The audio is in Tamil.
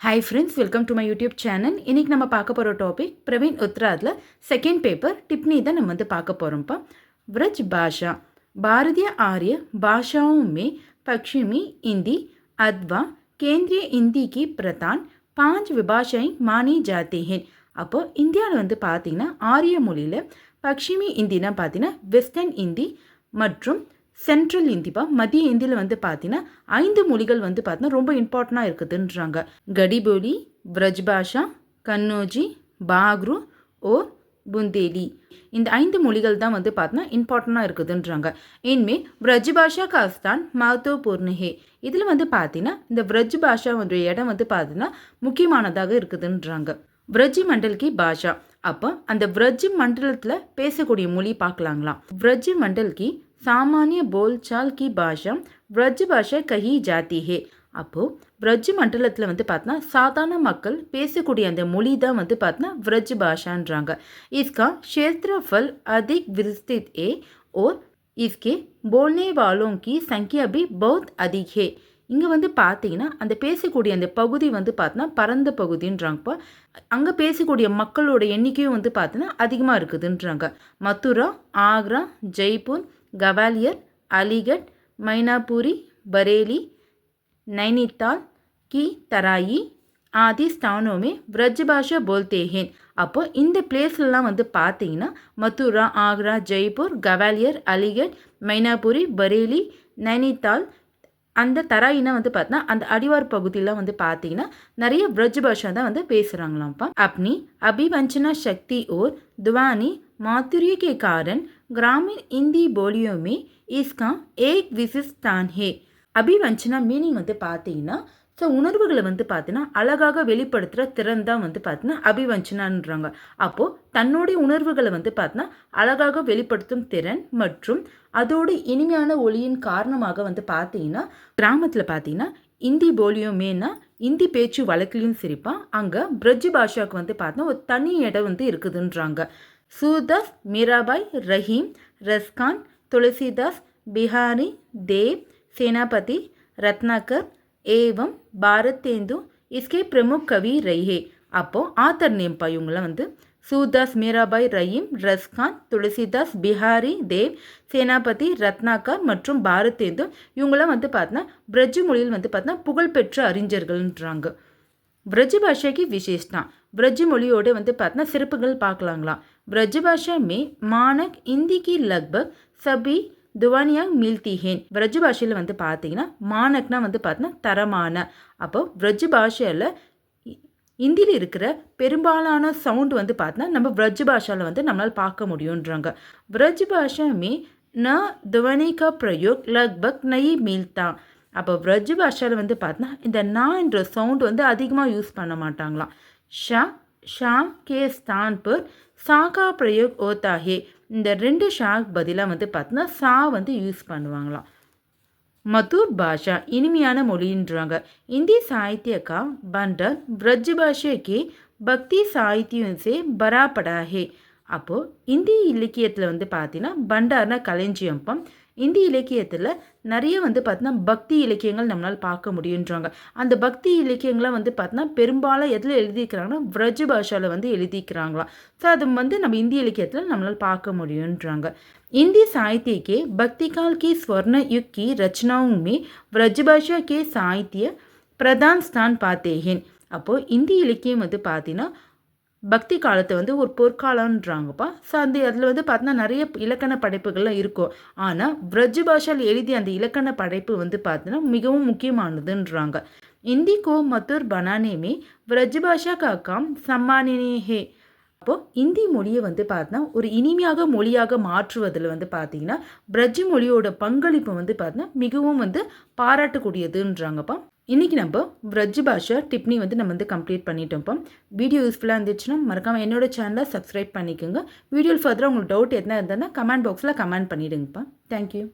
Hi friends, welcome to my YouTube channel. இன்னைக்கு நம்ம பார்க்க போகிற டாபிக் பிரவீன் உத்ராதில் செகண்ட் பேப்பர் டிப்னி தான் நம்ம வந்து பார்க்க போகிறோம்ப்பா. व्रज भाषा भारतीय आर्य भाषाओं में पश्चिमी हिंदी अथवा केंद्रीय हिंदी की प्रधान 5 विभाषाएं मानी जाती हैं. அப்போ இந்தியாவில் வந்து பார்த்தீங்கன்னா ஆரிய மொழியில் பஷ்சிமி ஹிந்தினா பார்த்தீங்கன்னா வெஸ்டர்ன் ஹிந்தி மற்றும் சென்ட்ரல் ஹிந்திப்பா மத்திய ஹிந்தியில் வந்து பார்த்தீங்கன்னா 5 மொழிகள் வந்து பார்த்தீங்கன்னா ரொம்ப இம்பார்ட்டண்டாக இருக்குதுன்றாங்க. கடிபோலி, ब्रज भाषा, கன்னோஜி, பாக்ரு ஓர் புந்தேலி இந்த 5 மொழிகள் தான் வந்து பார்த்தீங்கன்னா இம்பார்ட்டண்டாக இருக்குதுன்றாங்க. இனிமே ब्रज भाषा का स्थान महत्वपूर्ण है. இதில் வந்து பார்த்தீங்கன்னா இந்த ब्रज भाषा இடம் வந்து பார்த்தீங்கன்னா முக்கியமானதாக இருக்குதுன்றாங்க. ब्रज मंडल की भाषा அப்போ அந்த ब्रज மண்டலத்தில் பேசக்கூடிய மொழி பார்க்கலாங்களாம். ब्रज मंडल की सामान्य बोलचाल की भाषा ब्रज भाषा कही जाती है. அப்போது ब्रज மண்டலத்தில் வந்து பார்த்தா சாதாரண மக்கள் பேசக்கூடிய அந்த மொழி தான் வந்து பார்த்தா ब्रज भाषाன்றாங்க. इसका क्षेत्रफल अधिक विस्तृत है और इसके बोलने वालों की संख्या भी बहुत अधिक है. இங்கே வந்து பார்த்தீங்கன்னா அந்த பேசக்கூடிய அந்த பகுதி வந்து பார்த்தோன்னா பரந்த பகுதின்றாங்கப்பா. அங்கே பேசக்கூடிய மக்களோட எண்ணிக்கையும் வந்து பார்த்தோன்னா அதிகமாக இருக்குதுன்றாங்க. மதுரா, ஆக்ரா, ஜெய்ப்பூர், गवालियर, अलीगढ़, मैनापुरी, बरेली, नैनीताल की तराई आदि स्थानों में ब्रज भाषा बोलते हैं. அப்போ இந்த பிளேஸ்லாம் வந்து பார்த்தீங்கன்னா மதுரா, ஆக்ரா, ஜெய்ப்பூர், கவாலியர், அலிகட், மைனாபுரி, பரேலி, நைனித்தால் அந்த தராயினா வந்து பார்த்தீங்கன்னா அந்த அடிவார் பகுதியில் வந்து பார்த்தீங்கன்னா நிறைய ब्रज भाषा தான் வந்து பேசுகிறாங்களாம்ப்பா. अपनी अभिवंचना शक्ति और ध्वनि माधुर्य के कारण ग्रामीण हिंदी बोलियों में इसका एक विशिष्ट स्थान है. அபிவஞ்சனா மீனிங் வந்து பார்த்தீங்கன்னா ஸோ உணர்வுகளை வந்து பார்த்தீங்கன்னா அழகாக வெளிப்படுத்துகிற திறன் தான் வந்து பார்த்தீங்கன்னா அபிவஞ்சனான்றாங்க. அப்போது தன்னுடைய உணர்வுகளை வந்து பார்த்தீங்கன்னா அழகாக வெளிப்படுத்தும் திறன் மற்றும் அதோடு இனிமையான ஒளியின் காரணமாக வந்து பார்த்தீங்கன்னா கிராமத்தில் பார்த்தீங்கன்னா இந்தி போலியோமேனா இந்தி பேச்சு வழக்கிலையும் சிரிப்பா அங்கே ब्रज பாஷாவுக்கு வந்து பார்த்தீங்கன்னா ஒரு தனி இடம் வந்து இருக்குதுன்றாங்க. सूरदास, मीराबाई, रहीम, रसखान, तुलसीदास, बिहारी, देव, सेनापति, रत्नाकर एवं भारतेंदु इसके प्रमुख कवि रहे. அப்போ ஆத்தர் நேம்ப்பா இவங்களாம் வந்து सूरदास, मीराबाई, रहीम, रसखान, तुलसीदास, बिहारी, देव, சேனாபதி, ரத்னாகர் மற்றும் பாரதேந்து இவங்களாம் வந்து பார்த்தீங்கன்னா ब्रज மொழியில் வந்து பார்த்தீங்கன்னா புகழ்பெற்ற அறிஞர்கள்ன்றாங்க. ब्रज भाषा की विशेषता ब्रज மொழியோட வந்து பார்த்தீங்கன்னா சிறப்புகள் பார்க்கலாங்களாம். ब्रज भाषा में मानक हिंदी की लगभग सभी दुवानियाँ मिलती हैं. ब्रज भाषையில் வந்து பார்த்தீங்கன்னா மானக்னா வந்து பார்த்தீங்கன்னா தரமான. அப்போ ब्रज भाषையில் இந்தியில் இருக்கிற பெரும்பாலான சவுண்டு வந்து பார்த்தீங்கன்னா நம்ம ब्रज भाषाவில் வந்து நம்மளால் பார்க்க முடியுன்றாங்க. ब्रज भाषा में न ध्वनि का प्रयोग लगभग नहीं मिलता. அப்போ ब्रज भाषाவில் வந்து பார்த்தீங்கன்னா இந்த நான்ற சவுண்டு வந்து அதிகமாக யூஸ் பண்ண மாட்டாங்களாம். ஷா ஷா கே ஸ்தான் பர் சா கா பிரயோக் ஓத்தா ஹே. இந்த 2 ஷாக்கு பதிலாக வந்து பார்த்தீங்கன்னா சா வந்து யூஸ் பண்ணுவாங்களாம். மதுர் பாஷா இனிமையான மொழின்றாங்க. இந்தி சாहित्य का भंडार ब्रज भाषा के भक्ति साहित्यों से भरा पड़ा है. அப்போது இந்தி இலக்கியத்தில் வந்து பார்த்தீங்கன்னா பண்டார்னா களஞ்சியம்பம். இந்தி இலக்கியத்தில் நிறைய வந்து பார்த்தீங்கன்னா பக்தி இலக்கியங்கள் நம்மளால் பார்க்க முடியுன்றாங்க. அந்த பக்தி இலக்கியங்களை வந்து பார்த்தீங்கன்னா பெரும்பாலும் எதில் எழுதிக்கிறாங்கன்னா ब्रज भाषाவில் வந்து எழுதிக்கிறாங்களாம். ஸோ அது வந்து நம்ம இந்தி இலக்கியத்தில் நம்மளால் பார்க்க முடியுன்றாங்க. हिंदी साहित्य के भक्ति काल की स्वर्ण युग की रचनाओं में ब्रज भाषा के साहित्य प्रधान स्थान पाते हैं. அப்போது இந்தி இலக்கியம் வந்து பார்த்தீங்கன்னா பக்தி காலத்தை வந்து ஒரு பொற்காலன்றாங்கப்பா. ஸோ அந்த அதில் வந்து பார்த்தீங்கன்னா நிறைய இலக்கண படைப்புகள்லாம் இருக்கும். ஆனால் ब्रज भाषाவில் எழுதிய அந்த இலக்கண படைப்பு வந்து பார்த்தீங்கன்னா மிகவும் முக்கியமானதுன்றாங்க. हिंदी को मधुर बनाने में ब्रज भाषा का काम सम्माननीय है. அப்போது இந்தி மொழியை வந்து பார்த்தீங்கன்னா ஒரு இனிமையாக மொழியாக மாற்றுவதில் வந்து பார்த்தீங்கன்னா ब्रज மொழியோட பங்களிப்பு வந்து பார்த்தீங்கன்னா மிகவும் வந்து பாராட்டக்கூடியதுன்றாங்கப்பா. இன்றைக்கி நம்ம ब्रज भाषा டிப்னி வந்து நம்ம வந்து கம்ப்ளீட் பண்ணிட்டோம்ப்பா. வீடியோ யூஸ்ஃபுல்லாக இருந்துச்சுன்னா மறக்காமல் என்னோட சேனலை சப்ஸ்கிரைப் பண்ணிக்கோங்க. வீடியோவில் ஃபர்தராக உங்களுக்கு டவுட் எதுனா இருந்ததுன்னா கமெண்ட் பாக்ஸில் கமெண்ட் பண்ணிவிடுங்கப்பா. தேங்க்யூ.